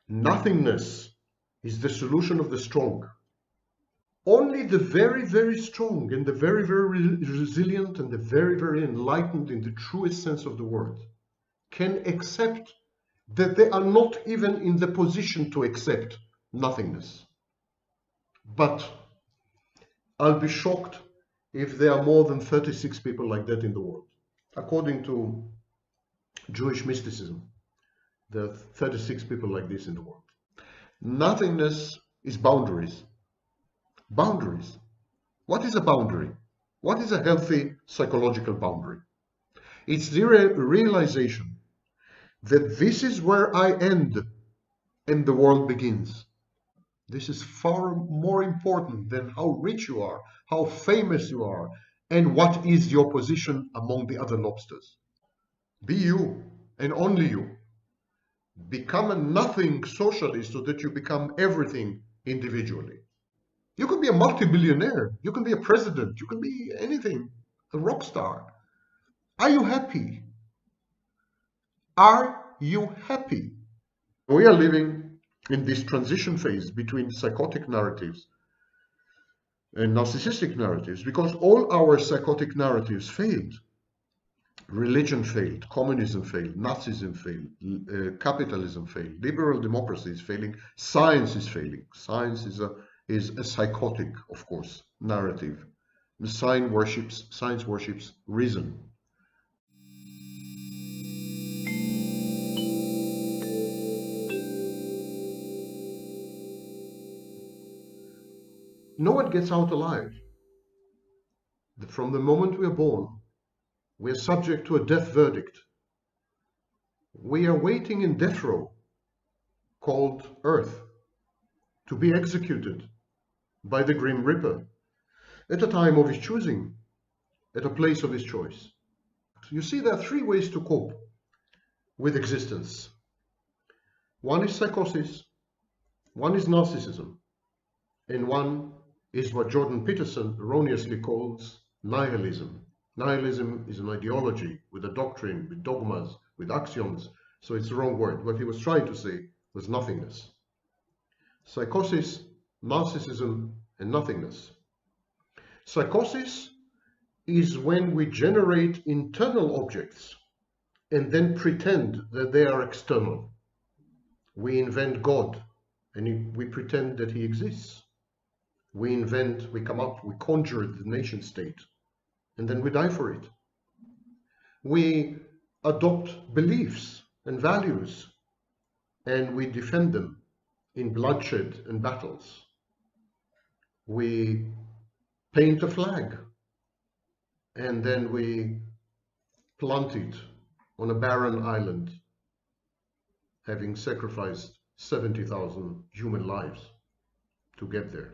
Nothingness is the solution of the strong. Only the very, very strong and the very, very resilient and the very, very enlightened in the truest sense of the word can accept that they are not even in the position to accept nothingness. But I'll be shocked if there are more than 36 people like that in the world. According to Jewish mysticism, there are 36 people like this in the world. Nothingness is boundaries. Boundaries. What is a boundary? What is a healthy psychological boundary? It's the realization that this is where I end and the world begins. This is far more important than how rich you are, how famous you are, and what is your position among the other lobsters. Be you, and only you. Become a nothing socialist so that you become everything individually. You can be a multi-billionaire, you can be a president, you can be anything, a rock star. Are you happy? Are you happy? We are living in this transition phase between psychotic narratives and narcissistic narratives because all our psychotic narratives failed. Religion failed, communism failed, Nazism failed, capitalism failed, liberal democracy is failing, science is failing. Science is a psychotic, of course, narrative. Science worships reason. No one gets out alive. From the moment we are born, we are subject to a death verdict. We are waiting in death row, called Earth, to be executed by the Grim Reaper at a time of his choosing, at a place of his choice. You see, there are three ways to cope with existence. One is psychosis, one is narcissism, and one is what Jordan Peterson erroneously calls nihilism. Nihilism is an ideology with a doctrine, with dogmas, with axioms, so it's the wrong word. What he was trying to say was nothingness. Psychosis, narcissism, and nothingness. Psychosis is when we generate internal objects and then pretend that they are external. We invent God and we pretend that he exists. We conjure the nation state, and then we die for it. We adopt beliefs and values, and we defend them in bloodshed and battles. We paint a flag, and then we plant it on a barren island, having sacrificed 70,000 human lives to get there.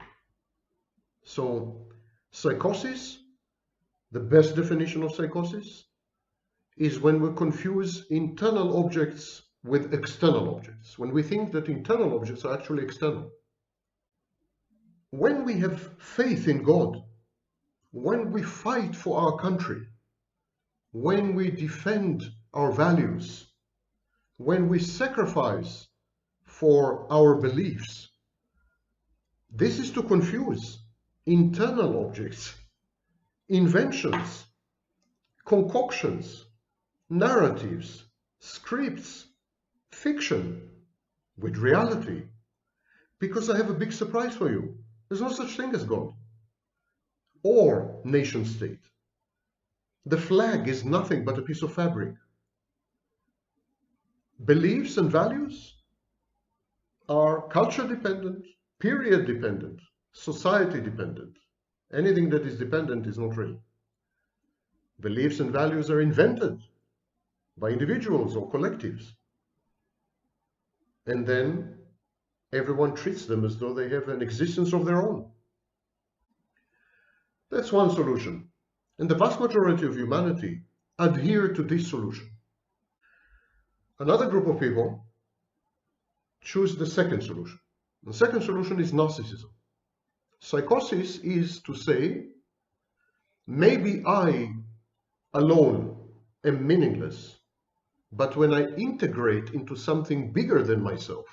So, psychosis, the best definition of psychosis, is when we confuse internal objects with external objects, when we think that internal objects are actually external. When we have faith in God, when we fight for our country, when we defend our values, when we sacrifice for our beliefs, this is to confuse internal objects, inventions, concoctions, narratives, scripts, fiction with reality. Because I have a big surprise for you. There's no such thing as God or nation state. The flag is nothing but a piece of fabric. Beliefs and values are culture dependent, period dependent, society dependent. Anything that is dependent is not real. Beliefs and values are invented by individuals or collectives. And then everyone treats them as though they have an existence of their own. That's one solution. And the vast majority of humanity adhere to this solution. Another group of people choose the second solution. The second solution is narcissism. Psychosis is to say, maybe I alone am meaningless, but when I integrate into something bigger than myself,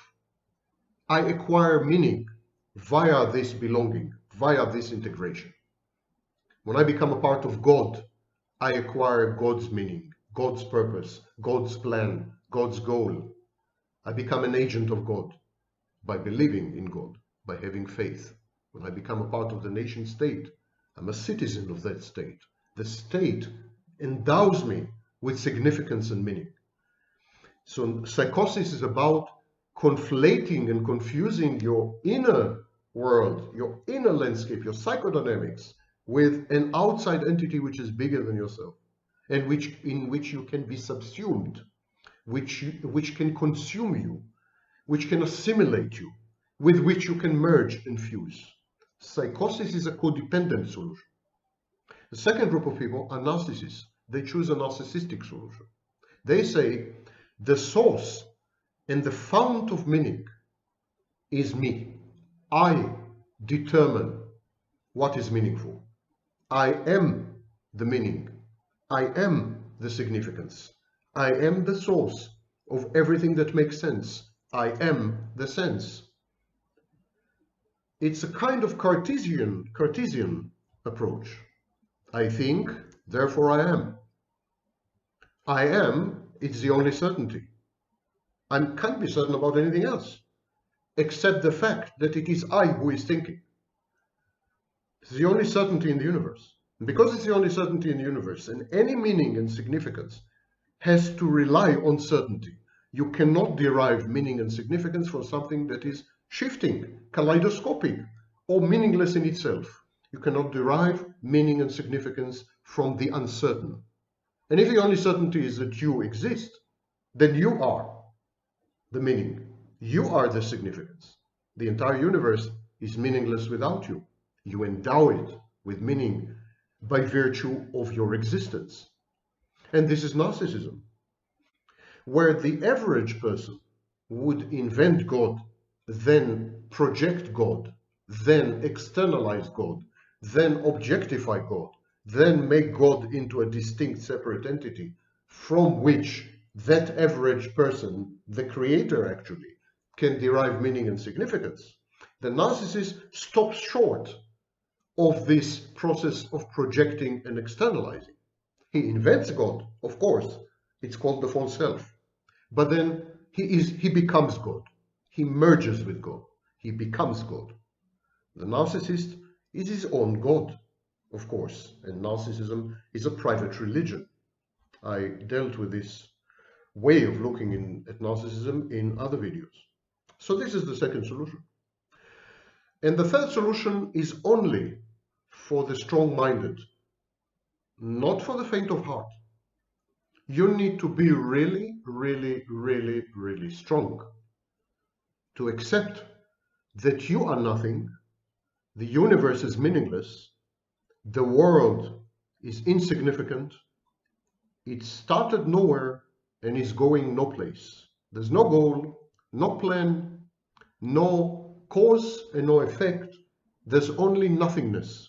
I acquire meaning via this belonging, via this integration. When I become a part of God, I acquire God's meaning, God's purpose, God's plan, God's goal. I become an agent of God by believing in God, by having faith. When I become a part of the nation state, I'm a citizen of that state. The state endows me with significance and meaning. So psychosis is about conflating and confusing your inner world, your inner landscape, your psychodynamics, with an outside entity which is bigger than yourself, and in which you can be subsumed, which can consume you, which can assimilate you, with which you can merge and fuse. Psychosis is a codependent solution. The second group of people are narcissists. They choose a narcissistic solution. They say the source and the fount of meaning is me. I determine what is meaningful. I am the meaning. I am the significance. I am the source of everything that makes sense. I am the sense. It's a kind of Cartesian approach. I think, therefore I am. I am, it's the only certainty. I can't be certain about anything else, except the fact that it is I who is thinking. It's the only certainty in the universe. And because it's the only certainty in the universe, and any meaning and significance has to rely on certainty. You cannot derive meaning and significance from something that is shifting, kaleidoscopic, or meaningless in itself. You cannot derive meaning and significance from the uncertain. And if the only certainty is that you exist, then you are the meaning. You are the significance. The entire universe is meaningless without you. You endow it with meaning by virtue of your existence. And this is narcissism, where the average person would invent God, then project God, then externalize God, then objectify God, then make God into a distinct separate entity from which that average person, the creator actually, can derive meaning and significance. The narcissist stops short of this process of projecting and externalizing. He invents God, of course. It's called the false self. But then he becomes God. He merges with God. He becomes God. The narcissist is his own God, of course. And narcissism is a private religion. I dealt with this way of looking at narcissism in other videos. So this is the second solution. And the third solution is only for the strong-minded, not for the faint of heart. You need to be really, really, really, really strong to accept that you are nothing, the universe is meaningless, the world is insignificant, it started nowhere and is going no place. There's no goal, no plan, no cause and no effect. There's only nothingness.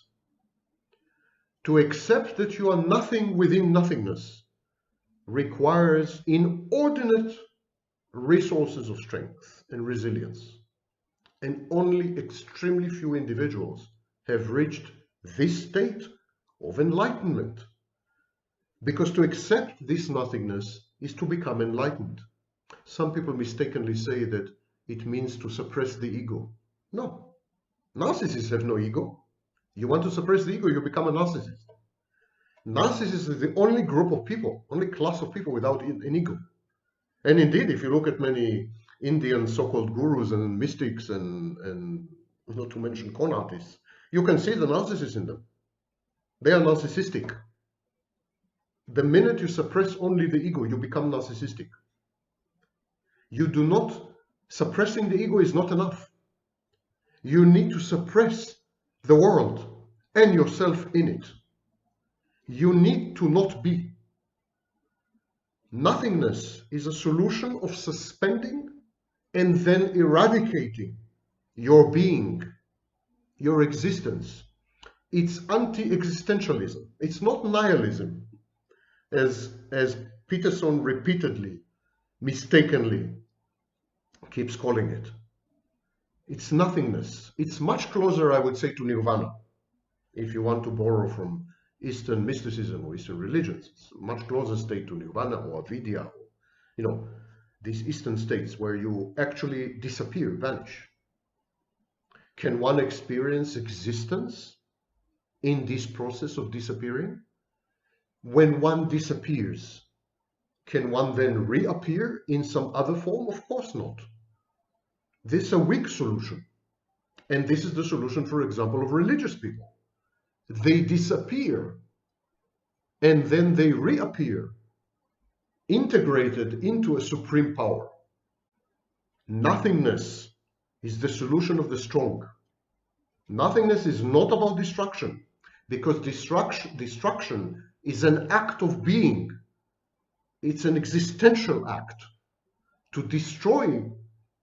To accept that you are nothing within nothingness requires inordinate resources of strength and resilience. And only extremely few individuals have reached this state of enlightenment. Because to accept this nothingness is to become enlightened. Some people mistakenly say that it means to suppress the ego. No, narcissists have no ego. You want to suppress the ego, you become a narcissist. Narcissists is the only group of people, only class of people without an ego. And indeed, if you look at many Indian so-called gurus and mystics and not to mention con artists, you can see the narcissists in them. They are narcissistic. The minute you suppress only the ego, you become narcissistic. You do not, suppressing the ego is not enough. You need to suppress the world and yourself in it. You need to not be. Nothingness is a solution of suspending and then eradicating your being, your existence. It's anti-existentialism. It's not nihilism, as Peterson repeatedly, mistakenly keeps calling it. It's nothingness. It's much closer, I would say, to nirvana, if you want to borrow from Eastern mysticism or Eastern religions. It's a much closer state to nirvana or vidya, or, you know, these Eastern states where you actually disappear, vanish. Can one experience existence in this process of disappearing? When one disappears, can one then reappear in some other form? Of course not. This is a weak solution. And this is the solution, for example, of religious people. They disappear and then they reappear, integrated into a supreme power. Nothingness is the solution of the strong. Nothingness is not about destruction, because destruction is an act of being. It's an existential act. To destroy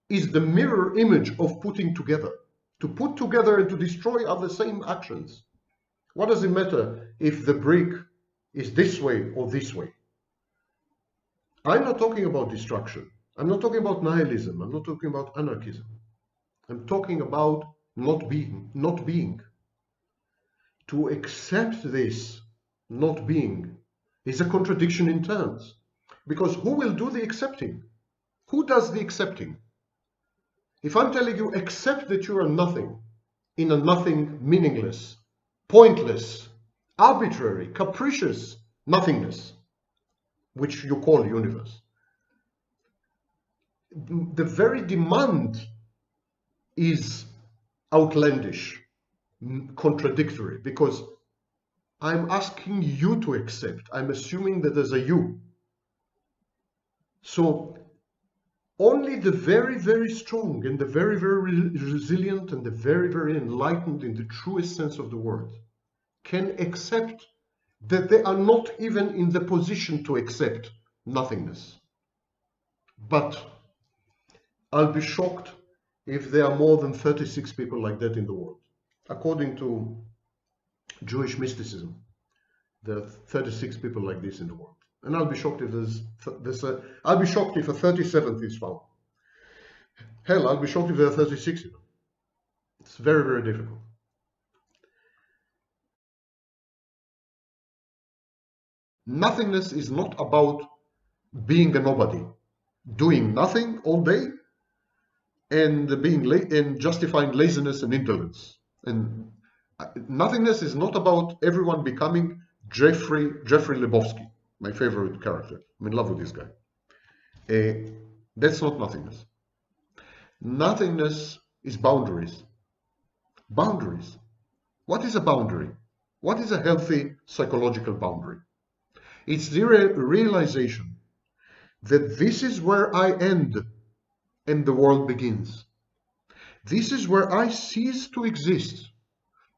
is the mirror image of putting together. To put together and to destroy are the same actions. What does it matter if the brick is this way or this way? I'm not talking about destruction. I'm not talking about nihilism. I'm not talking about anarchism. I'm talking about not being. To accept this not being is a contradiction in terms. Because who will do the accepting? Who does the accepting? If I'm telling you, accept that you are nothing, in a nothing, meaningless, pointless, arbitrary, capricious nothingness, which you call universe, the very demand is outlandish, contradictory, because I'm asking you to accept. I'm assuming that there's a you. So only the very, very strong and the very, very resilient and the very, very enlightened in the truest sense of the word can accept that they are not even in the position to accept nothingness. But I'll be shocked if there are more than 36 people like that in the world. According to Jewish mysticism, there are 36 people like this in the world. And I'll be shocked if I'll be shocked if a 37th is found. Hell, I'll be shocked if there are 36. It's very, very difficult. Nothingness is not about being a nobody, doing nothing all day, and and justifying laziness and indolence. And nothingness is not about everyone becoming Jeffrey Lebowski, my favorite character. I'm in love with this guy. That's not nothingness. Nothingness is boundaries. Boundaries. What is a boundary? What is a healthy psychological boundary? It's the realization that this is where I end and the world begins. This is where I cease to exist.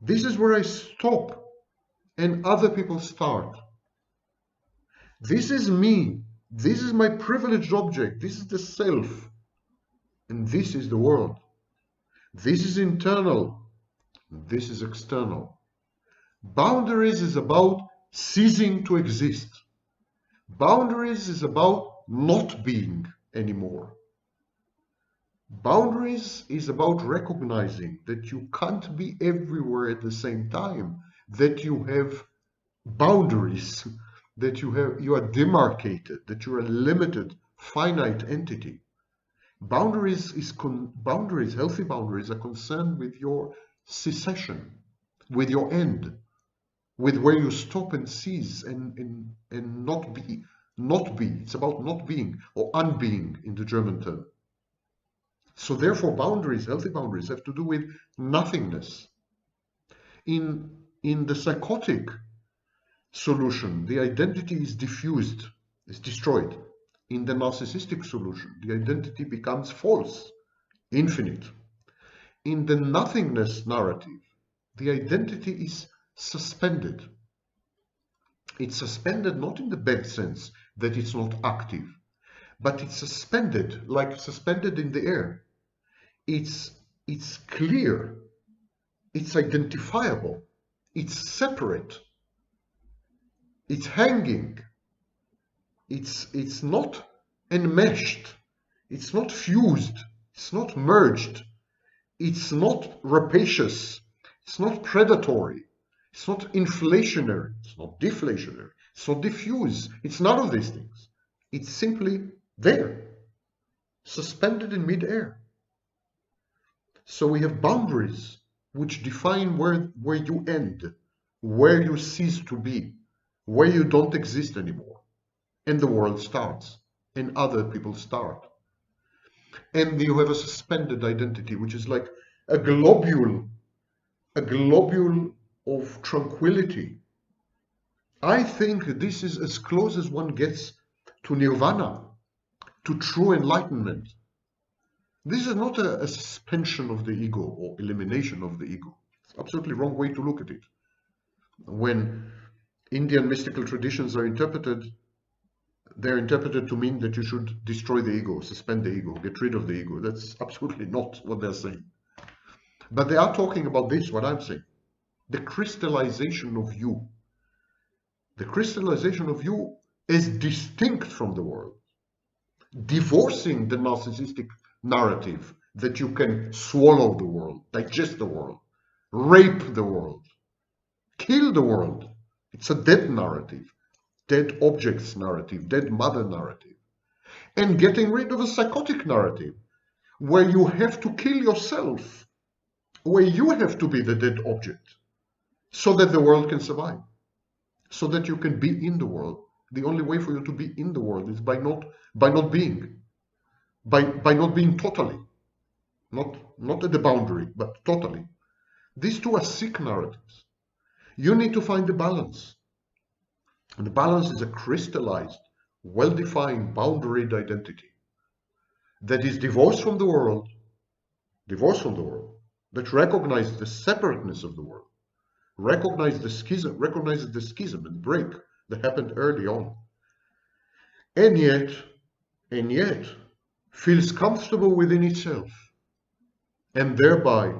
This is where I stop and other people start. This is me. This is my privileged object. This is the self. And this is the world. This is internal. This is external. Boundaries is about ceasing to exist. Boundaries is about not being anymore. Boundaries is about recognizing that you can't be everywhere at the same time, that you have boundaries, that you are demarcated, that you're a limited, finite entity. Boundaries, healthy boundaries, are concerned with your cessation, with your end, with where you stop and cease and not be. Not be. It's about not being or unbeing in the German term. So therefore, boundaries, healthy boundaries, have to do with nothingness. In the psychotic solution, the identity is diffused, is destroyed. In the narcissistic solution, the identity becomes false, infinite. In the nothingness narrative, the identity is suspended. It's suspended not in the bad sense that it's not active, but it's suspended, like suspended in the air. It's clear, it's identifiable, it's separate, it's hanging, it's not enmeshed, it's not fused, it's not merged, It's not rapacious. It's not predatory. It's not inflationary. It's not deflationary. It's not diffuse. It's none of these things. It's simply there, suspended in midair. So we have boundaries which define where you end, where you cease to be, where you don't exist anymore. And the world starts, and other people start. And you have a suspended identity, which is like a globule of tranquility. I think this is as close as one gets to nirvana, to true enlightenment. This is not a suspension of the ego or elimination of the ego. It's absolutely wrong way to look at it. When Indian mystical traditions are interpreted, they're interpreted to mean that you should destroy the ego, suspend the ego, get rid of the ego. That's absolutely not what they're saying. But they are talking about this, what I'm saying. The crystallization of you. The crystallization of you is distinct from the world. Divorcing the narcissistic narrative that you can swallow the world, digest the world, rape the world, kill the world. It's a dead narrative, dead objects narrative, dead mother narrative. And getting rid of a psychotic narrative where you have to kill yourself, where you have to be the dead object so that the world can survive, so that you can be in the world. The only way for you to be in the world is by not being totally, not at the boundary, but totally. These two are sick narratives. You need to find the balance. And the balance is a crystallized, well-defined, boundaried identity that is divorced from the world, that recognizes the separateness of the world, recognizes the schism and break that happened early on, and yet feels comfortable within itself, and thereby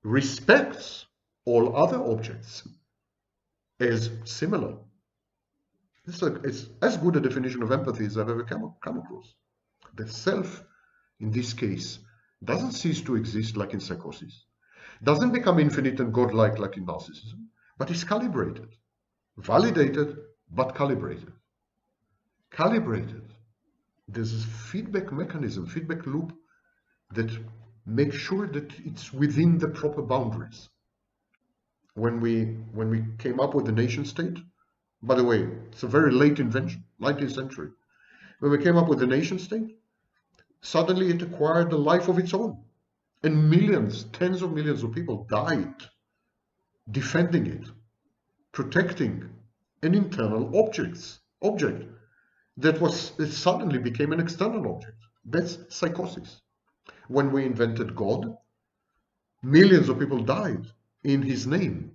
respects all other objects as similar. It's as good a definition of empathy as I've ever come across. The self, in this case, doesn't cease to exist like in psychosis, doesn't become infinite and godlike like in narcissism, but is calibrated, validated, but calibrated. There's a feedback mechanism, feedback loop that makes sure that it's within the proper boundaries. When we came up with the nation state, by the way, it's a very late invention, 19th century. When we came up with the nation state, suddenly it acquired a life of its own. And millions, tens of millions of people died defending it, protecting an internal object that suddenly became an external object. That's psychosis. When we invented God, millions of people died in his name.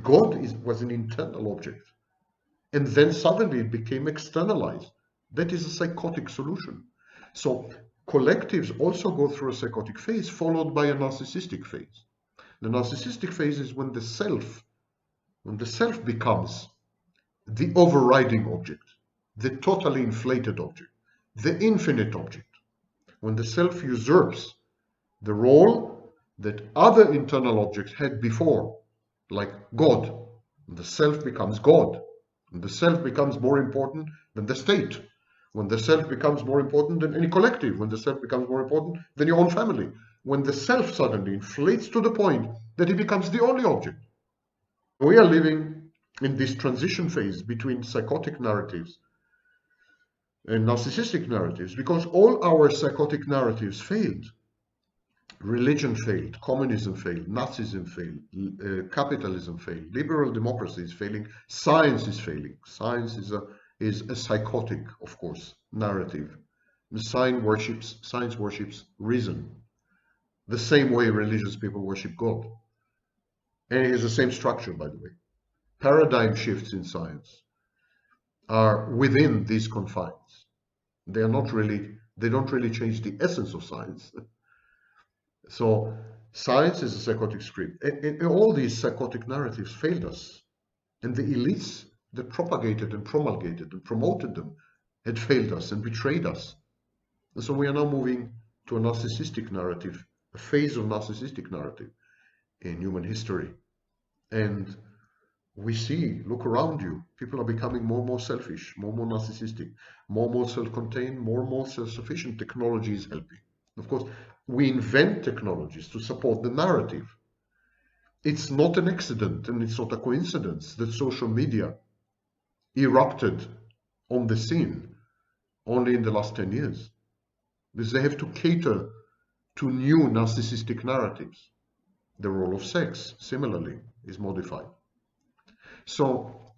God was an internal object. And then suddenly it became externalized. That is a psychotic solution. So collectives also go through a psychotic phase followed by a narcissistic phase. The narcissistic phase is when the self becomes the overriding object, the totally inflated object, the infinite object. When the self usurps the role that other internal objects had before, like God, the self becomes God. When the self becomes more important than the state, when the self becomes more important than any collective, when the self becomes more important than your own family, when the self suddenly inflates to the point that it becomes the only object. We are living in this transition phase between psychotic narratives and narcissistic narratives because all our psychotic narratives failed. Religion failed, communism failed, Nazism failed, capitalism failed, liberal democracy is failing, science is failing. Science is a psychotic, of course, narrative. Science worships reason, the same way religious people worship God. And it has the same structure, by the way. Paradigm shifts in science are within these confines. They don't really change the essence of science. So science is a psychotic script. And all these psychotic narratives failed us. And the elites that propagated and promulgated and promoted them had failed us and betrayed us. And so we are now moving to a narcissistic narrative a phase of narcissistic narrative in human history. And we see, look around you, people are becoming more and more selfish, more and more narcissistic, more and more self-contained, more and more self-sufficient. Technology is helping. Of course, we invent technologies to support the narrative. It's not an accident and it's not a coincidence that social media erupted on the scene only in the last 10 years. Because they have to cater to new narcissistic narratives. The role of sex, similarly, is modified. So,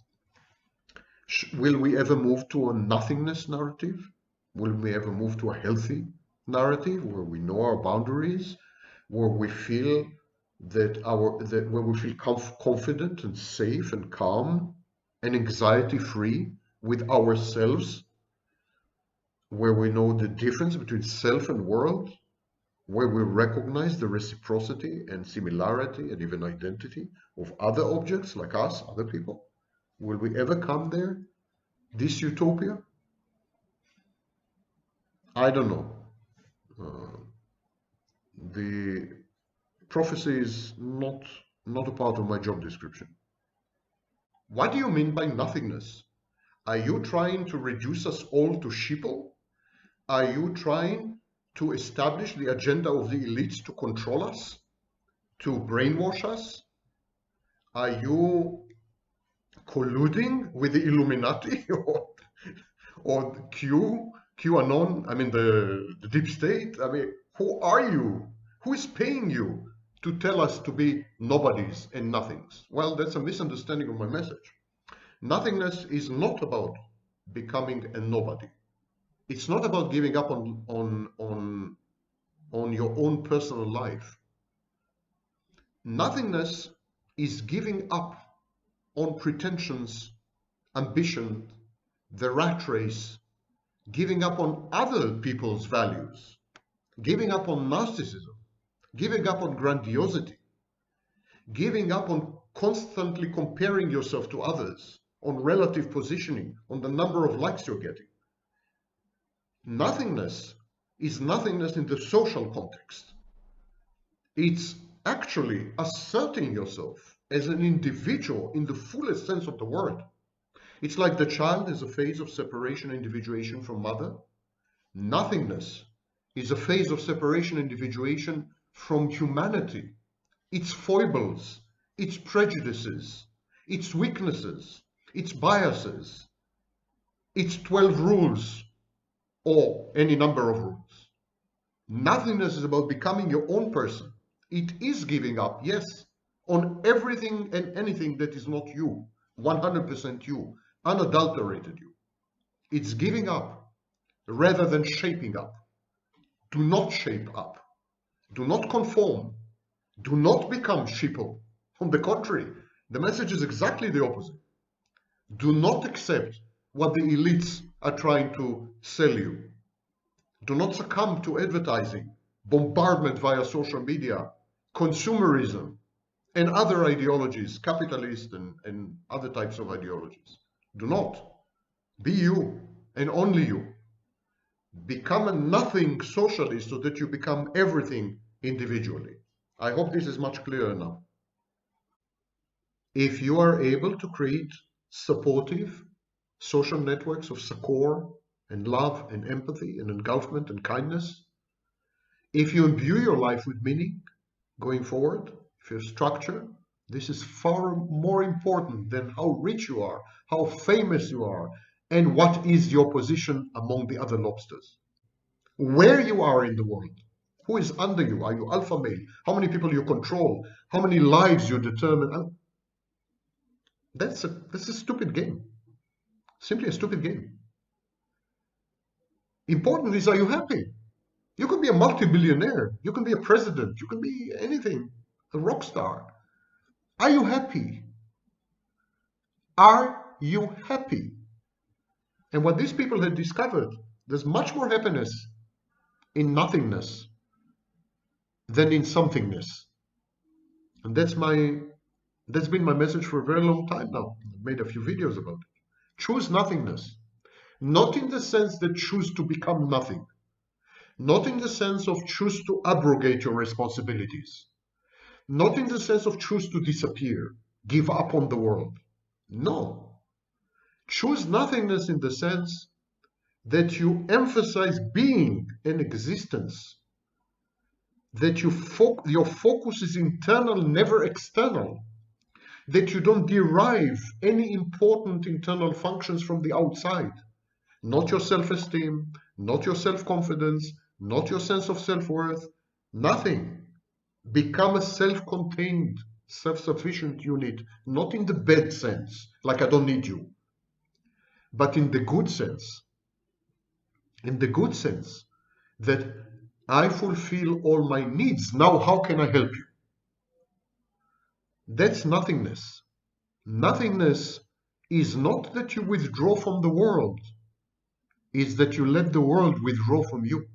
will we ever move to a nothingness narrative? Will we ever move to a healthy narrative where we know our boundaries, where we feel that where we feel confident and safe and calm and anxiety-free with ourselves, where we know the difference between self and world, where we recognize the reciprocity and similarity and even identity of other objects like us, other people? Will we ever come there? This utopia? I don't know. The prophecy is not a part of my job description. What do you mean by nothingness? Are you trying to reduce us all to sheeple? Are you trying to establish the agenda of the elites to control us? To brainwash us? Are you colluding with the Illuminati or QAnon? I mean, the deep state? I mean, who are you? Who is paying you to tell us to be nobodies and nothings? Well, that's a misunderstanding of my message. Nothingness is not about becoming a nobody. It's not about giving up on your own personal life. Nothingness is giving up on pretensions, ambition, the rat race, giving up on other people's values, giving up on narcissism, giving up on grandiosity, giving up on constantly comparing yourself to others, on relative positioning, on the number of likes you're getting. Nothingness is nothingness in the social context. It's actually asserting yourself as an individual in the fullest sense of the word. It's like the child is a phase of separation and individuation from mother. Nothingness is a phase of separation and individuation from humanity, its foibles, its prejudices, its weaknesses, its biases, its 12 rules, or any number of rules. Nothingness is about becoming your own person. It is giving up, yes, on everything and anything that is not you, 100% you, unadulterated you. It's giving up rather than shaping up. Do not shape up. Do not conform. Do not become sheeple. On the contrary, the message is exactly the opposite. Do not accept what the elites are trying to sell you. Do not succumb to advertising, bombardment via social media, consumerism, and other ideologies, capitalist and other types of ideologies. Do not. Be you and only you. Become a nothing socialist so that you become everything individually. I hope this is much clearer now. If you are able to create supportive social networks of succor and love and empathy and engulfment and kindness, if you imbue your life with meaning going forward, if you have structure, this is far more important than how rich you are, how famous you are, and what is your position among the other lobsters. Where you are in the world, who is under you? Are you alpha male? How many people you control? How many lives you determine? That's a stupid game. Simply a stupid game. Important is, are you happy? You can be a multi-billionaire. You can be a president. You can be anything, a rock star. Are you happy? Are you happy? And what these people had discovered, there's much more happiness in nothingness than in somethingness. And that's been my message for a very long time now. I've made a few videos about it. Choose nothingness. Not in the sense that choose to become nothing, Not in the sense of choose to abrogate your responsibilities. Not in the sense of choose to disappear, give up on the world. No. Choose nothingness in the sense that you emphasize being and existence, that your focus is internal, never external, that you don't derive any important internal functions from the outside, not your self-esteem, not your self-confidence, not your sense of self-worth, nothing. Become a self-contained, self-sufficient unit, not in the bad sense, like I don't need you, but in the good sense. In the good sense that I fulfill all my needs. Now, how can I help you? That's nothingness. Nothingness is not that you withdraw from the world, it's that you let the world withdraw from you.